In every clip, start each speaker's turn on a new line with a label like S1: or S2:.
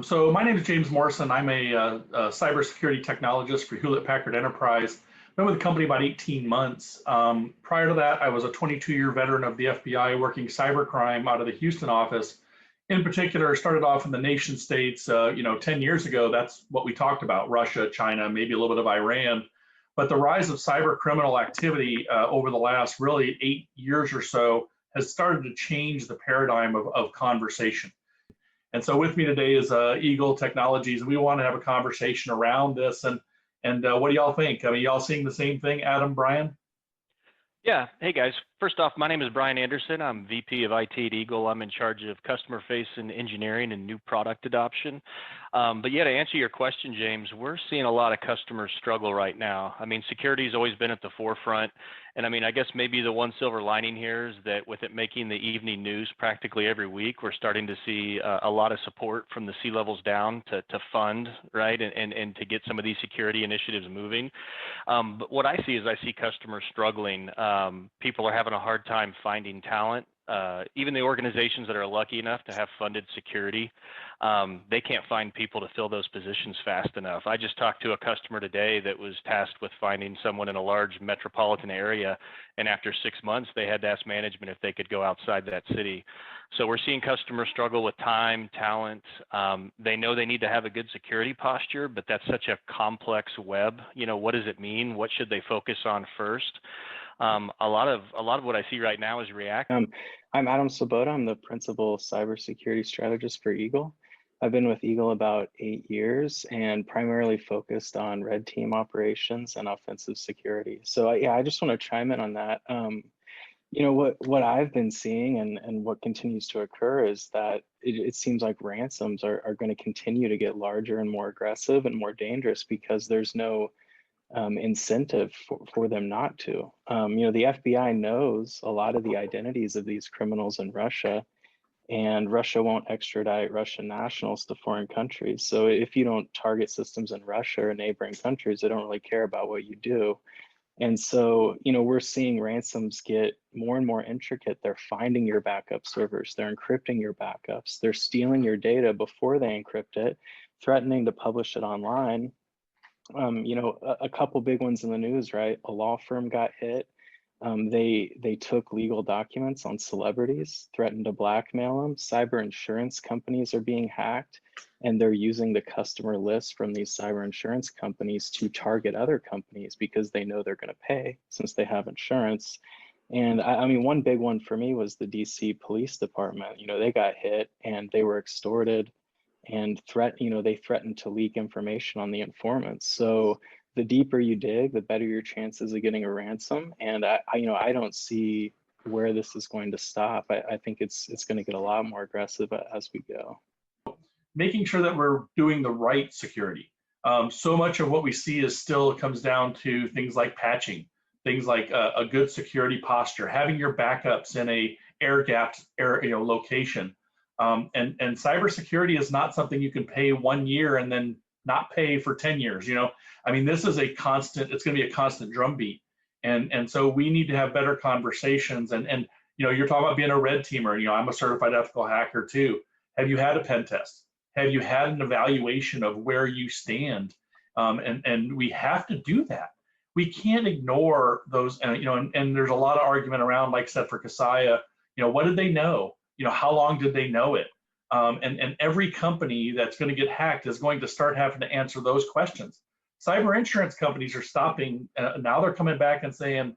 S1: So my name is James Morrison. I'm a cybersecurity technologist for Hewlett Packard Enterprise. Been with the company about 18 months. Prior to that, I was a 22-year veteran of the FBI working cybercrime out of the Houston office. In particular, started off in the nation states, 10 years ago, that's what we talked about, Russia, China, maybe a little bit of Iran. But the rise of cyber criminal activity over the last really 8 years or so has started to change the paradigm of conversation. And so with me today is Eagle Technologies. We want to have a conversation around this. And what do y'all think? I mean, y'all seeing the same thing, Adam, Brian?
S2: Yeah. Hey, guys. First off, my name is Brian Anderson. I'm VP of IT at Eagle. I'm in charge of customer-facing engineering and new product adoption. But yeah, to answer your question, James, we're seeing a lot of customers struggle right now. I mean, security has always been at the forefront. And I mean, I guess maybe the one silver lining here is that with it making the evening news practically every week, we're starting to see a lot of support from the C-levels down to fund, right, and to get some of these security initiatives moving. But what I see is I see customers struggling. People are having a hard time finding talent. Even the organizations that are lucky enough to have funded security, they can't find people to fill those positions fast enough. I just talked to a customer today that was tasked with finding someone in a large metropolitan area, and after 6 months, they had to ask management if they could go outside that city. So we're seeing customers struggle with time, talent. They know they need to have a good security posture, but that's such a complex web. You know, what does it mean? What should they focus on first? A lot of what I see right now is React.
S3: I'm Adam Svoboda. I'm the principal cybersecurity strategist for Eagle. I've been with Eagle about 8 years and primarily focused on red team operations and offensive security. So yeah, I just want to chime in on that. What I've been seeing and what continues to occur is that it seems like ransoms are going to continue to get larger and more aggressive and more dangerous because there's no incentive for them not to. The FBI knows a lot of the identities of these criminals in Russia, and Russia won't extradite Russian nationals to foreign countries. So if you don't target systems in Russia or neighboring countries, they don't really care about what you do. And so, we're seeing ransoms get more and more intricate. They're finding your backup servers, they're encrypting your backups, they're stealing your data before they encrypt it, threatening to publish it online. A couple big ones in the news, right? A law firm got hit. They took legal documents on celebrities, threatened to blackmail them. Cyber insurance companies are being hacked, and they're using the customer list from these cyber insurance companies to target other companies because they know they're going to pay since they have insurance. And I mean, one big one for me was the DC Police Department. They got hit and they were extorted and they threatened to leak information on the informants. So the deeper you dig, the better your chances of getting a ransom. And I don't see where this is going to stop. I think it's going to get a lot more aggressive as we go.
S1: Making sure that we're doing the right security. So much of what we see is still comes down to things like patching, things like a good security posture, having your backups in a air-gapped location. And cybersecurity is not something you can pay 1 year and then not pay for 10 years. I mean, this is it's going to be a constant drumbeat. And so we need to have better conversations. And you're talking about being a red teamer. I'm a certified ethical hacker too. Have you had a pen test? Have you had an evaluation of where you stand? And we have to do that. We can't ignore those. And there's a lot of argument around, like I said, for Kaseya, what did they know? How long did they know it? And every company that's going to get hacked is going to start having to answer those questions. Cyber insurance companies are stopping. Now they're coming back and saying,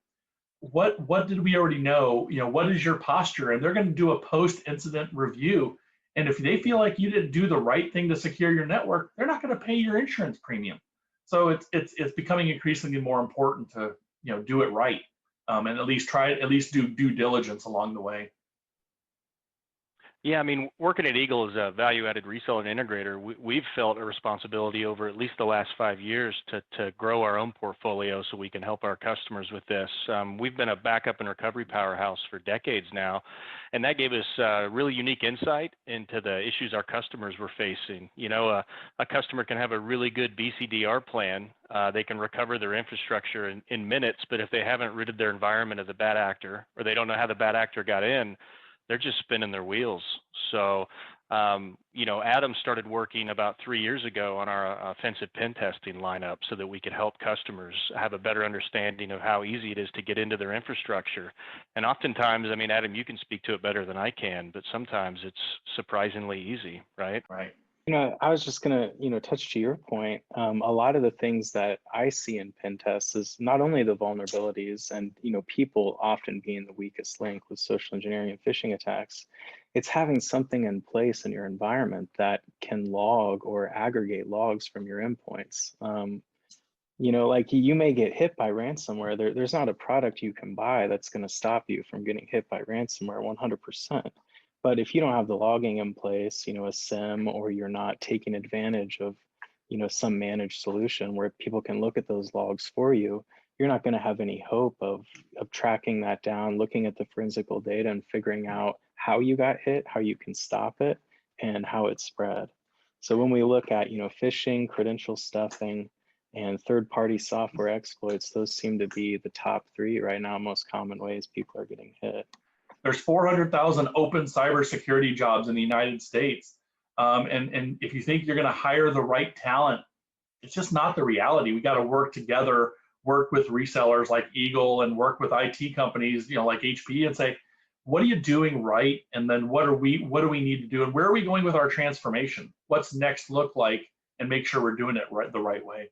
S1: what did we already know? What is your posture? And they're going to do a post-incident review. And if they feel like you didn't do the right thing to secure your network, they're not going to pay your insurance premium. So it's becoming increasingly more important to do it right, and at least do due diligence along the way.
S2: Yeah, I mean, working at Eagle as a value-added reseller and integrator, we've felt a responsibility over at least the last 5 years to grow our own portfolio so we can help our customers with this. We've been a backup and recovery powerhouse for decades now, and that gave us really unique insight into the issues our customers were facing. A customer can have a really good BCDR plan. They can recover their infrastructure in minutes, but if they haven't rooted their environment of the bad actor, or they don't know how the bad actor got in, they're just spinning their wheels. So You know, Adam started working about 3 years ago on our offensive pen testing lineup so that we could help customers have a better understanding of how easy it is to get into their infrastructure. And oftentimes, I mean, Adam, you can speak to it better than I can, but sometimes it's surprisingly easy, right?
S1: Right.
S3: You know, I was just gonna, touch to your point. A lot of the things that I see in pen tests is not only the vulnerabilities and, people often being the weakest link with social engineering and phishing attacks. It's having something in place in your environment that can log or aggregate logs from your endpoints. Like you may get hit by ransomware. There's not a product you can buy that's going to stop you from getting hit by ransomware 100%. But if you don't have the logging in place, a SIM, or you're not taking advantage of, some managed solution where people can look at those logs for you, you're not going to have any hope of tracking that down, looking at the forensical data and figuring out how you got hit, how you can stop it, and how it spread. So when we look at, phishing, credential stuffing, and third-party software exploits, those seem to be the top three right now, most common ways people are getting hit.
S1: There's 400,000 open cybersecurity jobs in the United States. And if you think you're going to hire the right talent, it's just not the reality. We got to work together, work with resellers like Eagle and work with IT companies, like HPE, and say, what are you doing right? And then what do we need to do? And where are we going with our transformation? What's next look like? And make sure we're doing it the right way.